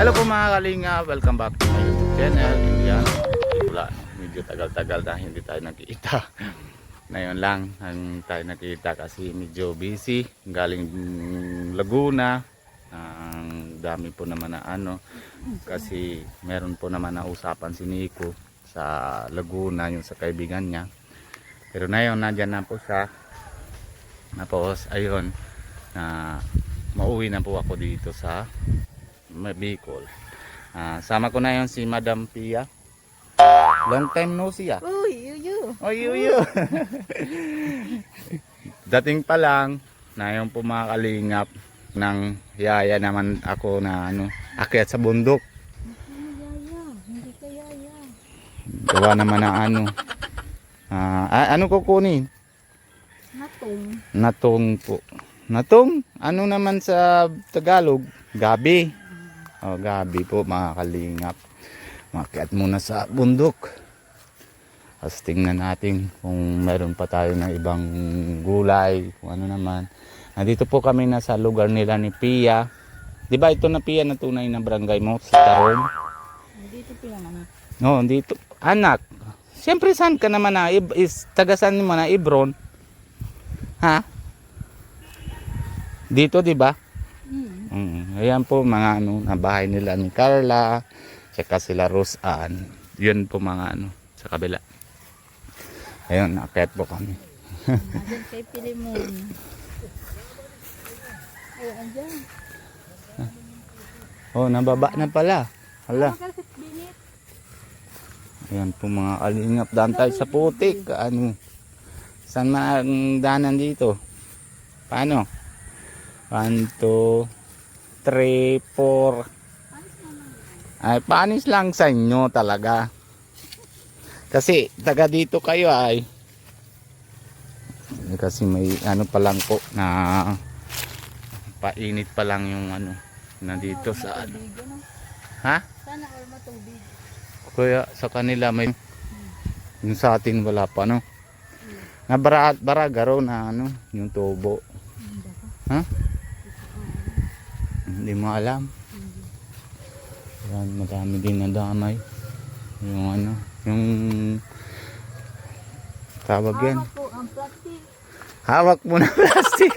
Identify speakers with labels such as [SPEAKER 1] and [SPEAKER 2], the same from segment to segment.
[SPEAKER 1] Hello po mga kalinga, welcome back to my YouTube channel. Yan, wala, medyo tagal-tagal na hindi tayo nakikita. Ngayon lang ang tayo nakikita kasi medyo busy. Galing Laguna. Ang dami po naman na kasi meron po naman na usapan si Nico sa Laguna, yung sa kaibigan niya. Pero ngayon nandyan na po siya. Tapos ayun, mauwi na po ako dito sa Bicol. Sama ko na yon si Madam Pia. Long time no see ah.
[SPEAKER 2] Uy, yuyu.
[SPEAKER 1] Oh, yuyu. Dating pa lang na yung pumakalingap ng yaya naman ako na akyat sa bundok.
[SPEAKER 2] Hindi ka yaya.
[SPEAKER 1] Gawa naman na ano kukunin?
[SPEAKER 2] Natong.
[SPEAKER 1] Natong po. Natong? Ano naman sa Tagalog? Gabi. O, gabi po mga kalingap. Makiat muna sa bundok. Tapos tingnan natin kung meron pa tayo ng ibang gulay. Kung ano naman. Nandito po kami na sa lugar nila ni Pia. Diba ito na Pia na tunay na barangay mo? Sa Taron?
[SPEAKER 2] Dito pila naman.
[SPEAKER 1] No, dito. Anak. Siyempre saan ka naman na? Tagasan mo na Ibron? Ha? Dito diba? Ayan po mga na bahay nila ni Carla, tsaka sila Roseanne. Yun po mga sa kabila. Ayun, nakakit po kami.
[SPEAKER 2] Andyan kay Pilimon. Ay, andyan.
[SPEAKER 1] Oh, nababa na pala. Hala.
[SPEAKER 2] Binit.
[SPEAKER 1] Ayan po mga kalingap, daan tayo sa putik. Saan ang daanan dito? Paano? 1, 2, 3, 4. Ay, panis lang sa inyo talaga. Kasi taga dito kayo ay. Kasi may pa lang po na painit pa lang yung nandito sa Ha?
[SPEAKER 2] Sana all matubig.
[SPEAKER 1] Kaya sa kanila may yung sa atin wala pa Nabara-bara garo na yung tubo. Ha? Hindi mo alam. Yan, madami din nadamay. Yung yung tawag yan.
[SPEAKER 2] Hawak po ang plastic.
[SPEAKER 1] Hawak mo na plastic.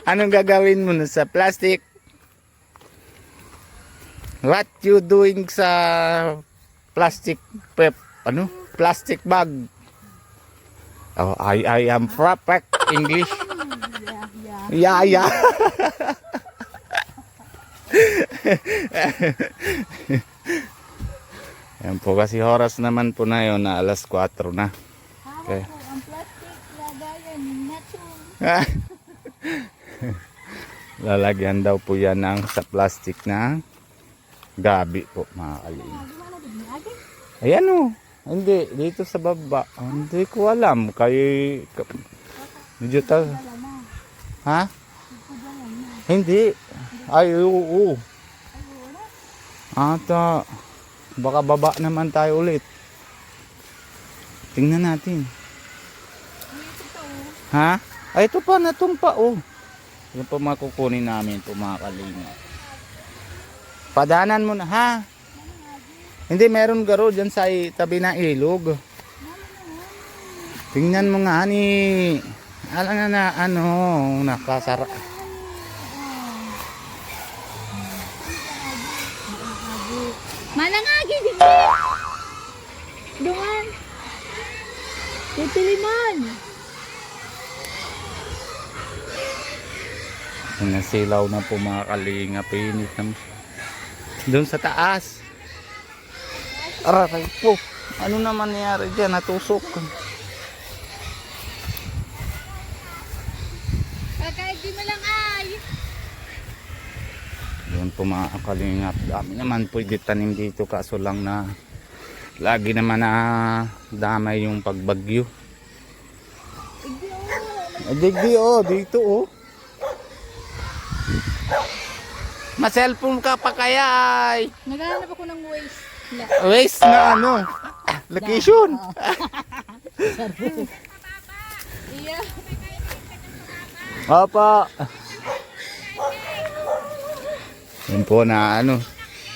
[SPEAKER 1] Anong gagawin mo na sa plastic? What you doing sa plastic plastic bag? Oh, I am perfect English.
[SPEAKER 2] Yeah.
[SPEAKER 1] Yeah. Yan po kasi oras naman po na yun na alas 4 na. Okay.
[SPEAKER 2] Hawak po ang plastic. Lagayan natong.
[SPEAKER 1] Lalagyan daw po yan sa plastic na gabi po mga kalingap. Ayan o. Hindi, dito sa baba. Hindi ko alam. Medyo ha? Hindi. Ay, oo. Ata. Baka baba naman tayo ulit. Tingnan natin. Ha? Ay, ito pa. Natumpa, oh. Yan po makukunin namin po mga kalingap. Padanan mo na, ha? Hindi, meron garo dyan sa tabi na ilog. Tingnan mo nga ni. Alam na nakasara.
[SPEAKER 2] Manangagi din. Dungan. Pipiliman.
[SPEAKER 1] Nasilaw na po mga kalinga. Pinit na. Doon sa taas. Aray po. Ano naman nangyari dyan? Natusok.
[SPEAKER 2] Kahit di mo lang ay.
[SPEAKER 1] Doon po mga kalingap. Dami naman pwede tanim dito. Kaso lang na lagi naman na damay yung pagbagyo. Digdi dito oh. Ma-cellphone ka pa kaya ay.
[SPEAKER 2] Naghahanap ako ng waste.
[SPEAKER 1] Waste na location.
[SPEAKER 2] Iya.
[SPEAKER 1] Opo. Yun po na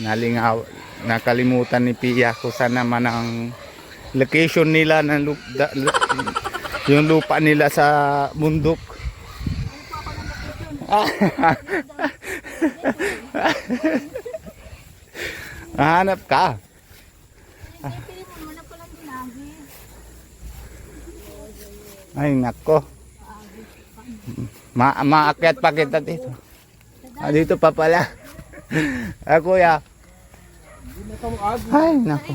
[SPEAKER 1] nalingaw, nakalimutan ni Pia kung saan naman ang location nila ng yung lupa nila sa bundok. Hanap ka. Ay nako. Maakyat pa kita dito. Dito pa pala. Kuya. Ay nako.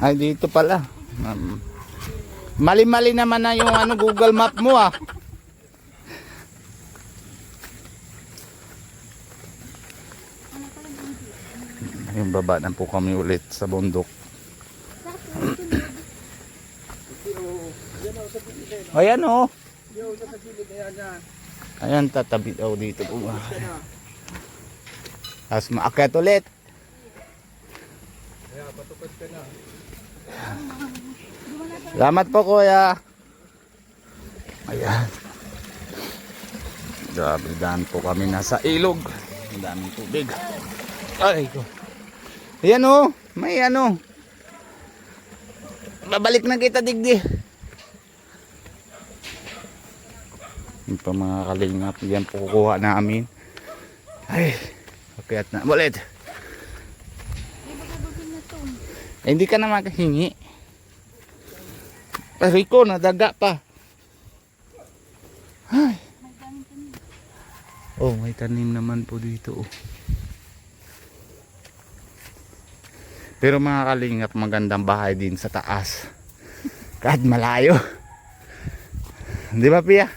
[SPEAKER 1] Ay dito pala. Mali-mali naman na yung Google Map mo ah. Yung baba na po kami ulit sa bundok. Ayan o. Ayan, tatabi daw dito po. Tapos maakyat ulit. Salamat po kuya. Ayan. Grabe, daan po kami nasa ilog. Ang daming tubig. Ay ko. Ayan o. May ano. Babalik na kita digdi. Yung pa mga kalingap. Yan po kukuha namin. Ay. Kakyat na. Ulit. Hindi ka na makahingi. Rico, nadaga pa. Ay. Oh, may tanim naman po dito. Oh. Pero mga kalingap, magandang bahay din sa taas. Kahit malayo. Di ba, Pia?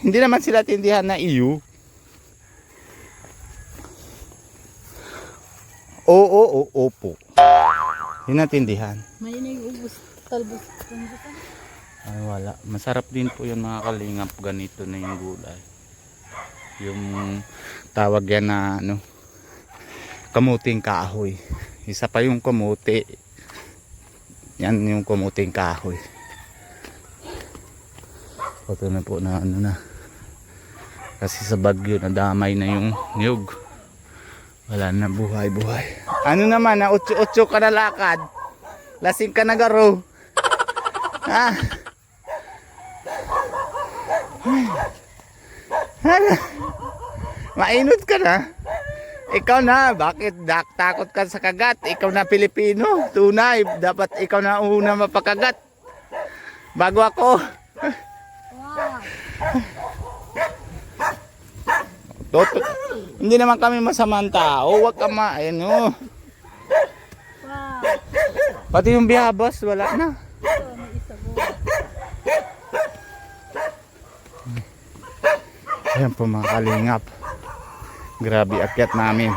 [SPEAKER 1] Hindi naman sila tindihan na iyo. Oo, opo. Hinatindihan.
[SPEAKER 2] May nag-ubos, talbos.
[SPEAKER 1] Ay wala. Masarap din po yun mga kalingap. Ganito na yung gulay. Yung tawag yan na kamuting kahoy. Isa pa yung kamuti. Yan yung kamuting kahoy. Ito na po na na. Kasi sa bagyo nadamay na yung niyog. Wala na buhay-buhay. Ano naman na 8-8 ka na lakad. Lasing ka na garo. Ha? Ano? Mainot ka na. Ikaw na, bakit takot ka sa kagat? Ikaw na Pilipino, tunay, dapat ikaw na una mapakagat. Bago ako. Toto, hindi naman kami masamang tao, wag ka Wow. Pati yung biyabas, wala na. Ayan po mga kalingap. Grabe akyat namin.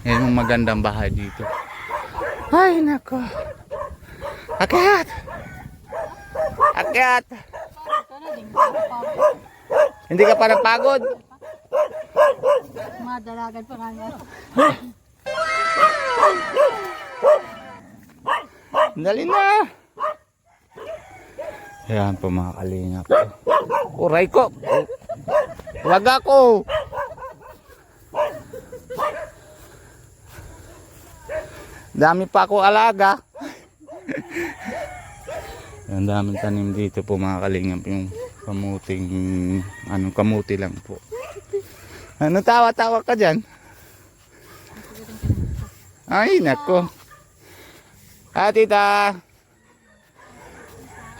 [SPEAKER 1] Yan yung magandang bahay dito. Ay nako. Akyat. Akyat. Hindi ka pa nagpagod?
[SPEAKER 2] Madalagan pa nga.
[SPEAKER 1] Dali na. Ayan po mga kalingap. Uray ko. Wag ako. Dami pa ako alaga. Ang daming tanim dito po mga kalingap. Yung kamuting, kamuti lang po. Ano tawa-tawa ka dyan? Ay nako. Tita.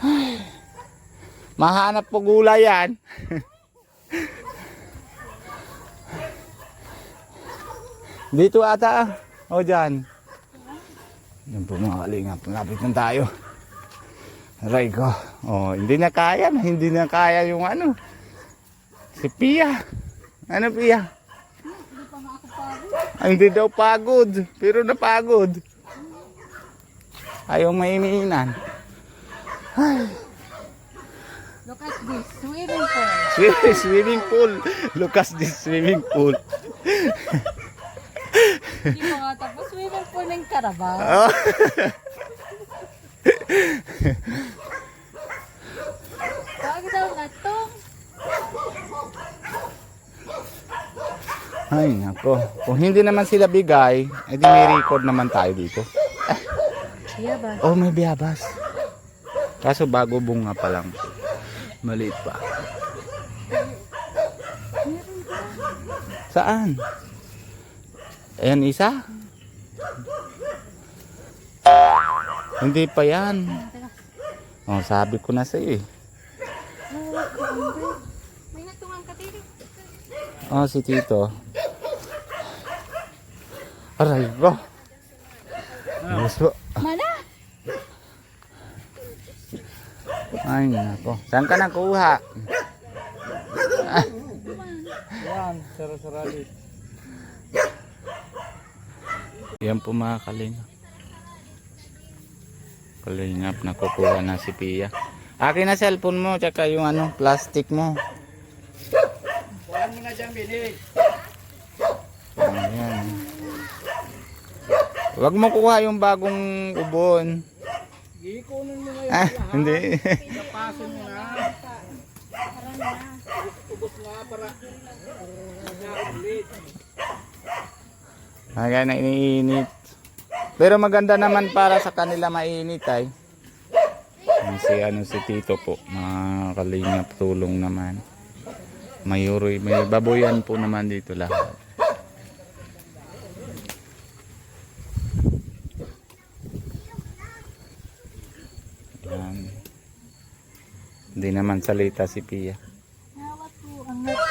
[SPEAKER 1] Ay, mahanap po gulay yan. Dito ata. O dyan. Yan po mga kalingap. Lapit na tayo. Aray ko. Oh, hindi na kaya. Hindi na kaya yung si Pia. Ano Pia?
[SPEAKER 2] Hindi pa nga ako pagod.
[SPEAKER 1] Ay, hindi daw pagod. Pero napagod. Ayaw maininan. Ay.
[SPEAKER 2] Look at this, swimming pool.
[SPEAKER 1] Swimming pool. Look at this swimming pool.
[SPEAKER 2] Hindi pa nga tapos, swimming pool ng Carabao.
[SPEAKER 1] Oh.
[SPEAKER 2] Bakit daw na to?
[SPEAKER 1] Ay, nako. Kung hindi naman sila bigay, edi may record naman tayo dito.
[SPEAKER 2] Biyabas.
[SPEAKER 1] Oh, may biyabas. Kaso bago bunga pa lang. Maliit pa. Saan? Ayan isa? Hindi pa yan. Oh, sabi ko na sa'yo eh.
[SPEAKER 2] May natungan ka tiri.
[SPEAKER 1] Oh, si Tito. Aray ko. Gusto.
[SPEAKER 2] Mana?
[SPEAKER 1] Ay, nako. Saan ka nakuha?
[SPEAKER 3] Yan, sarali.
[SPEAKER 1] Yan po mga kalingap. Kalingap, nakukuha na si Pia. Akin na cellphone mo, tsaka yung ano, plastic mo.
[SPEAKER 3] Kuhaan mo na dyan, Billy.
[SPEAKER 1] Ayan. Huwag mo kuha yung bagong ubon.
[SPEAKER 3] Ikunin mo ngayon.
[SPEAKER 1] Ah, hindi.
[SPEAKER 3] Pasin mo na. Ubus nga para.
[SPEAKER 1] Kaya na iniinit. Pero maganda naman para sa kanila mainit ay. Si Tito po, mga kalingap tulong naman. May baboyan po naman dito lahat. Yan. Hindi naman salita si Pia.
[SPEAKER 2] Hawak ko. Ang nasa.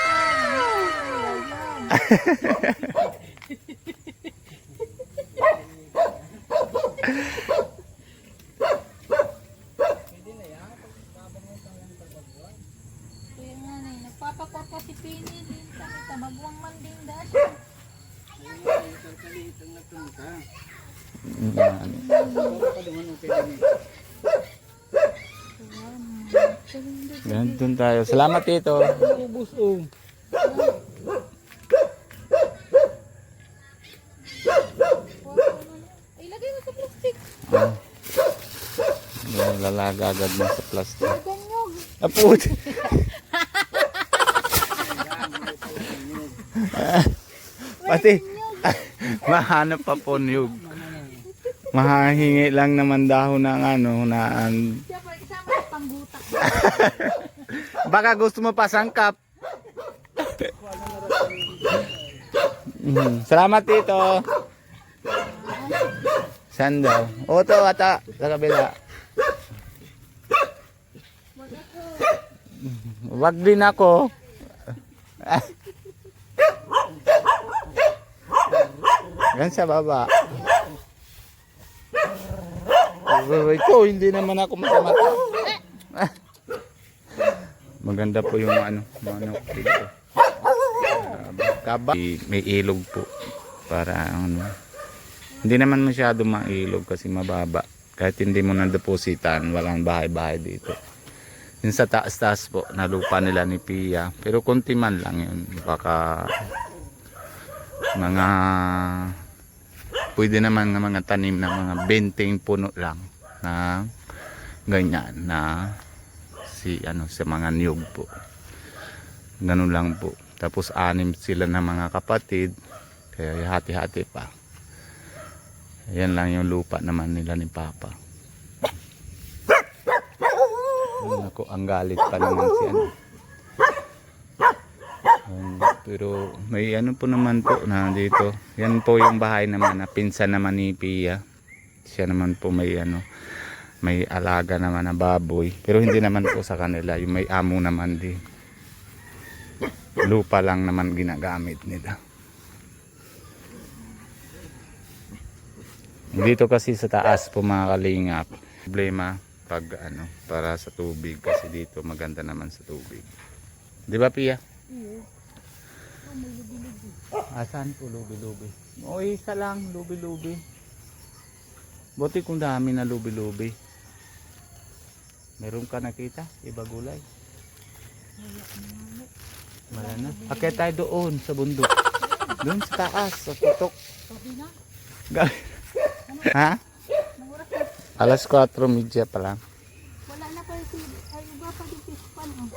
[SPEAKER 2] Kaya nga na, nagpapakot ka si Pini din sa kita. Magwang man din dash.
[SPEAKER 1] Yan. Ganun tayo. Salamat Tito.
[SPEAKER 3] Ubus o.
[SPEAKER 2] Ay, lagay mo sa plastic.
[SPEAKER 1] Ah. Lalaga agad mo sa plastic.
[SPEAKER 2] Ganyog.
[SPEAKER 1] Aput. Pati mahanap pa po niyog. Mahahingi lang naman dahon ng ano na
[SPEAKER 2] Siya pa, isama sa pangbutak.
[SPEAKER 1] baka gusto mo pa sangkap. Salamat Tito. Saan daw? Oto ata sa kabila. Wag din ako. Yan sa baba. Ito, hindi naman ako matamata. Maganda po yung ano, manok dito. Kaba. May ilog po. Para ano. Hindi naman masyado mailog kasi mababa. Kahit hindi mo na-depositan, walang bahay-bahay dito. Yung sa taas-taas po, na lupa nila ni Pia. Pero konti man lang yun. Baka mga pwede naman ng mga tanim na mga 20 puno lang na ganyan na sa mga niyog po. Ganun lang po. Tapos 6 sila ng mga kapatid. Kaya hati-hati pa. Yan lang yung lupa naman nila ni Papa. Ako, ang galit pa naman si ano. Pero may ano po naman po na dito. Yan po yung bahay naman na pinsan naman ni Pia. Siya naman po may ano, may alaga naman na baboy. Pero hindi naman po sa kanila. Yung may amo naman din. Lupa lang naman ginagamit nila. Dito kasi sa taas po mga kalingap, problema pag ano, para sa tubig kasi dito maganda naman sa tubig. 'Di ba Pia?
[SPEAKER 2] Oo. Oh, may lubi-lubi.
[SPEAKER 1] Asan po lubi-lubi? O isa lang lubi-lubi. Buti kung dami na lubi-lubi. Meron ka nakita? Iba gulay? Wala na. Akit tayo doon sa bundok. Doon sa taas, sa tutok.
[SPEAKER 2] Sabi na.
[SPEAKER 1] Ha?
[SPEAKER 2] Nanguras na.
[SPEAKER 1] Alas 4:30 pa lang.
[SPEAKER 2] Wala na pa si... Ay, iba pa din fish pan. Oh.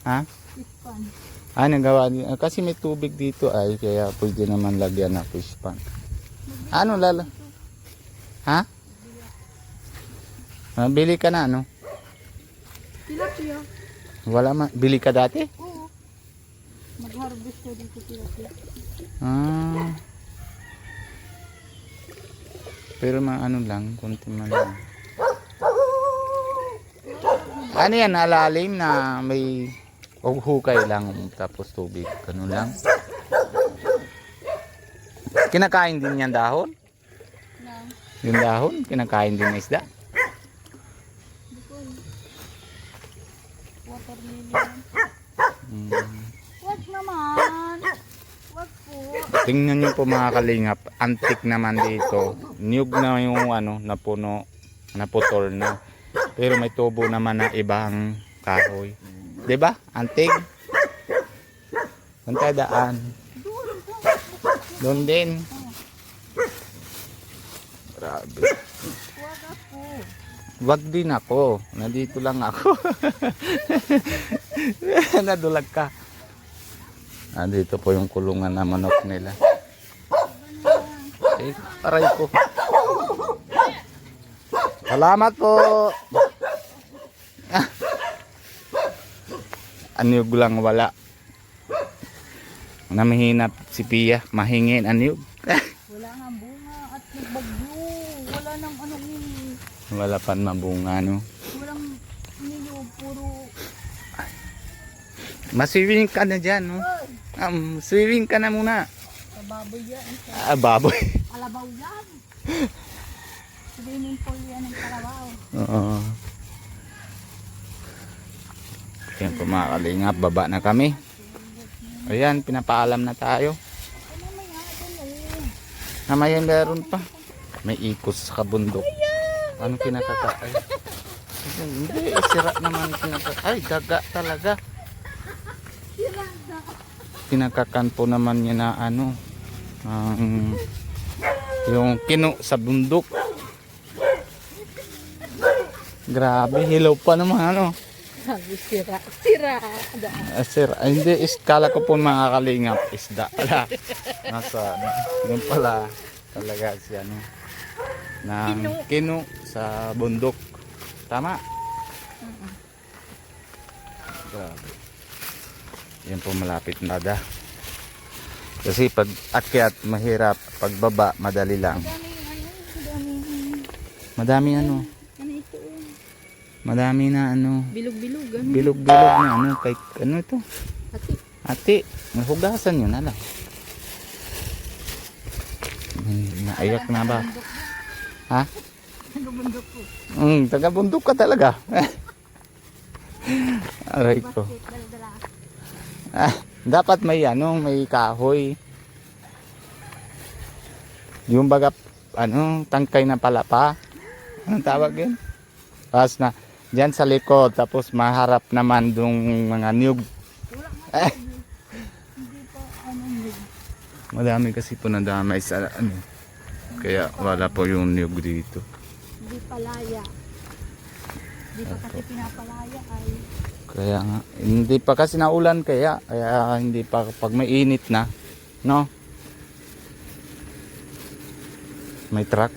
[SPEAKER 1] Ha?
[SPEAKER 2] Fish pan.
[SPEAKER 1] Nagawa din. Kasi may tubig dito ay, kaya pwede naman lagyan na fish pond. Ano lala? Ha? Bili ka na ano?
[SPEAKER 2] Tilapia.
[SPEAKER 1] Wala ma. Bili ka dati?
[SPEAKER 2] Oo. Mag-harvest ko dito tilapia.
[SPEAKER 1] Pero ano lang, konti man lang. Ano yan, nalalim na may hukay lang tapos tubig. Ganun lang. Kinakain din yan dahon?
[SPEAKER 2] Nang.
[SPEAKER 1] Yung dahon, kinakain din ng isda?
[SPEAKER 2] Watermelon. Wag naman. Wag po.
[SPEAKER 1] Tingnan nyo po mga kalingap, antik naman dito. Niyog na yung napuno, naputol na. Pero may tubo naman na ibang kahoy. 'Di ba? Antik. Saan tayo daan? Doon din. Grabe.
[SPEAKER 2] Wag ako.
[SPEAKER 1] Wag din ako. Nandito lang ako. Nadulag ka. Dito po yung kulungan na manok nila. Aray ko. Salamat po. Anyog lang wala. Namahinap si Pia. Mahingin anyog.
[SPEAKER 2] Wala nga bunga at nagbagyo. Wala nang
[SPEAKER 1] Wala pa mabunga no.
[SPEAKER 2] walang niyog. Puro.
[SPEAKER 1] Maswimming ka na dyan no. Swimming ka na muna.
[SPEAKER 2] Sa baboy yan.
[SPEAKER 1] Baboy.
[SPEAKER 2] Kalabaw yan. Swimming pool yan ng kalabaw.
[SPEAKER 1] Oo. Ayan po mga kalingap, baba na kami. Ayan, pinapaalam na tayo. Mamaya meron pa. May ikos sa kabundok. Ano kinakakain? Hindi, sira naman kinakakain. Ay, daga talaga. Kinakakan po naman niya na yung kinu sa bundok. Grabe, hilaw pa naman
[SPEAKER 2] Sira.
[SPEAKER 1] Sir, hindi, kala ko po mga kalingap, isda pala. Nasa, yun pala, talaga siya, ng kinu sa bundok. Tama? Grabe. Yan po malapit na da. Kasi pag akyat, mahirap. Pagbaba, madali lang. Madami
[SPEAKER 2] Ano ito?
[SPEAKER 1] Madami na
[SPEAKER 2] Bilog-bilog.
[SPEAKER 1] bilog-bilog na kay ito?
[SPEAKER 2] Ati.
[SPEAKER 1] Ate, hugasan nyo na lang. Naiyak na ba? Ha?
[SPEAKER 2] Taga-bundok ko.
[SPEAKER 1] Taga-bundok ka talaga. Aray ko.
[SPEAKER 2] Dala-dala.
[SPEAKER 1] Dapat may may kahoy. Yung baga, tangkay na palapa. Anong tawag yun? Tapos na, dyan sa likod, tapos maharap naman yung mga niyog.
[SPEAKER 2] Hindi pa niyog.
[SPEAKER 1] Madami kasi po nadamay sa kaya wala po yung niyog dito.
[SPEAKER 2] Hindi palaya. Hindi pa kasi pinapalaya ay.
[SPEAKER 1] Kaya nga, hindi pa kasi naulan kaya hindi pa pag may init na, no? May truck.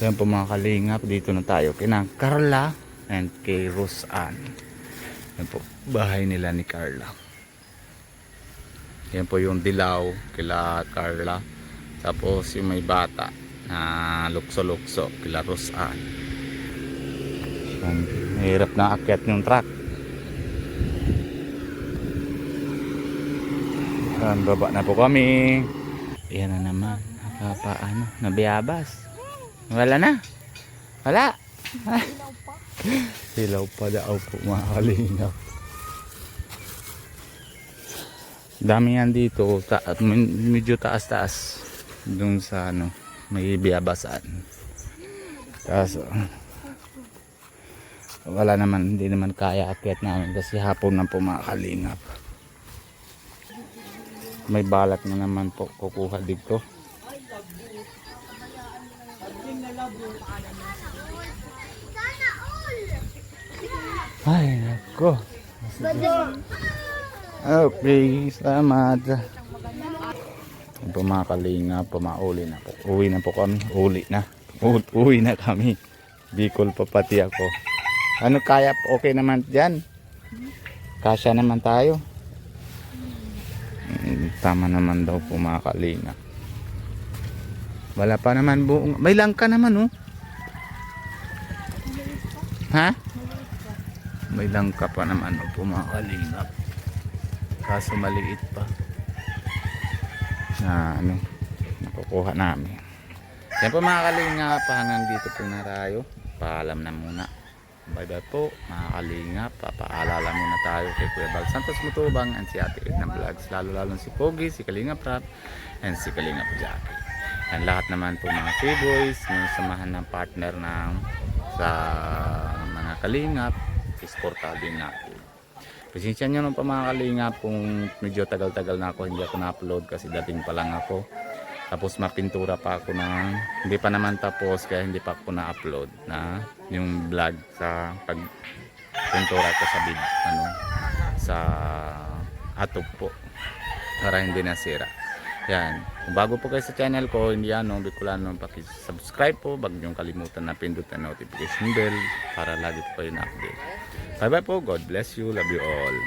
[SPEAKER 1] Yan po mga kalingap, dito na tayo kina Carla and kay Roseanne. Yan po, bahay nila ni Carla. Yan po yung dilaw kila Carla. Tapos yung may bata na lukso-lukso kila Roseanne. Mahirap na akyat yung truck. Baba na po kami. Yan na naman. Nabiyabas. Wala na. Wala.
[SPEAKER 2] Ilaw pa.
[SPEAKER 1] Hilaw pa daw po mga kalingap. Dami yan dito. Medyo taas-taas. Doon sa may biyabasan. Kaso wala naman, hindi naman kaya akyat namin kasi hapon na po mga kalingap. May balat na naman po kukuha dito. Ay nako. Okay, salamat. Yung po mga kalinga, pumauli na po. Uwi na po kami. Uwi na kami. Bicol pa pati ako. Ano kaya? Okay naman dyan. Kasya naman tayo. Tama naman daw po mga kalinga. Wala pa naman buong. May langka naman oh. Ha? May langka pa naman oh, po mga kalinga. Kaso maliit pa. Na ano, nakukuha namin. Yan po mga kalinga, hanggang dito po na tayo. Paalam na muna. Bye bye po mga kalinga. Papaalala muna tayo kay Kuya Bal Santos Mutubang and si Ate Edna Vlogs. Lalo si Pogi, si Kalinga Prap and si Kalinga Jackie. And lahat naman po mga K-Boys, yung samahan ng partner ng sa mga kalingap, isportado natin. Pasensya nyo nung pa mga kalingap kung medyo tagal-tagal na ako, hindi ako na-upload kasi dating pa lang ako. Tapos mapintura pa ako ng, hindi pa naman tapos kaya hindi pa ako na-upload na yung vlog sa pagpintura ko sa sa atop po para hindi nasira. Yan. Kung bago po kayo sa channel ko, hindi Bicolano, paki-subscribe po. Wag niyong kalimutan na pindutan notification bell para lagi po kayo na-update. Bye bye po. God bless you. Love you all.